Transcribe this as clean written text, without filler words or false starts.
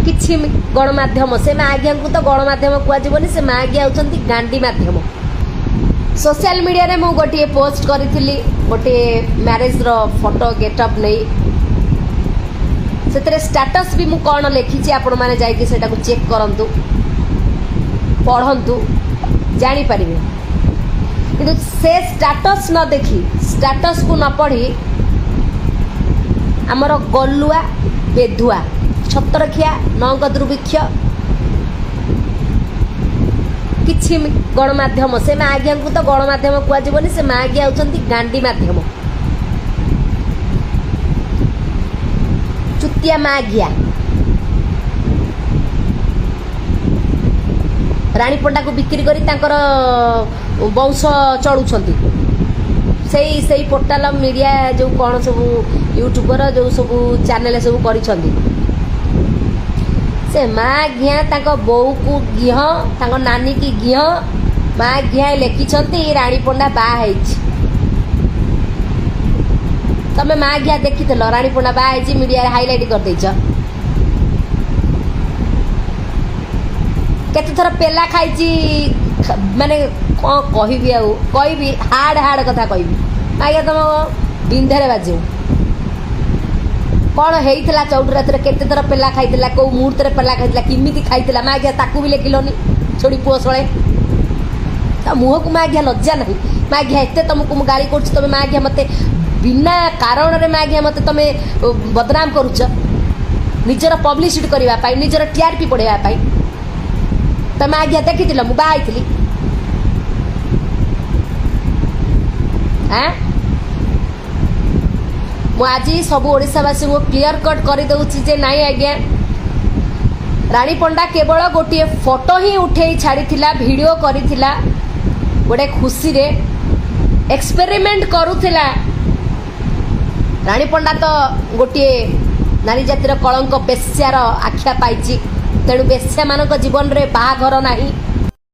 किछि गणमाध्यम से मागिया को तो गणमाध्यम कहजबनी से मागिया होचंती गांडी माध्यम। सोशल मीडिया रे मु गोटे पोस्ट करी गोटे मैरेज रो फोटो गेटअप नहीं से स्टेटस भी मु कौन लिखी आपण मैंने जाकि सेटा को चेक करंतु पढ़ंतु जानी पारिबे किंतु से स्टेटस न देखी स्टेटस को न पढ़ी आमर गलुआ बेधुआ छतरखिया नंग दुर्भिक्ष किछि गणमाध्यम से मागिया को तो गणमाध्यम कहजबनी से मागिया होचंती गांडी माध्यम चुतिया मागिया रानी पंडा को बिक्री करी तांकर वंश चलुछंती से पोर्टाल मीडिया जो कौन सब यूट्यूबर जो सब चैनल सब करिछंती से माँ घिया तांको बोऊ को घिह तांको नानी की घिह माँ घिया लिखिछंती रानी पंडा बा हैछि तमे माँ घिया देखिथिलो रानी पंडा बा हैछि मीडिया हाईलाइट कर दैछ केते थर पेला खाइछि माने कौन कहबी आ कहबी हार्ड कथा कहबी माँ तुम बिंधारे बाजू कौन होता चौड़ रात केते थर पेला खाई कौ मुहूर्त पेला खाई किमिति खाई माँ घिया ताकू भी लेखिलनी छोड़ी पुओ सले मुह को माँ घिया लज्जा नहीं माँ घिया एत तुमको गाड़ी कर तुम माँ घिया मत बिना कारण रे माँ घिया मत तुम बदनाम करुच निजर पब्लिसिटी करने निजर टीआरपी पढ़ाई तो माँ घिया देखी मुझे बाहरी मु आज सब ओडिशावासी को क्लियर कट कर दूची जे नाई आज्ञा रानी पंडा केवल गोटे फोटो ही उठे छाड़ी वीडियो करिथिला गोटे खुशी रे एक्सपेरिमेंट करुथिला रानी पंडा तो गोटे नारी जातिर कलंक बेश्यार आख्या पाइछि तेणु बेश्या मानक जीवन रे बाहाघर नाही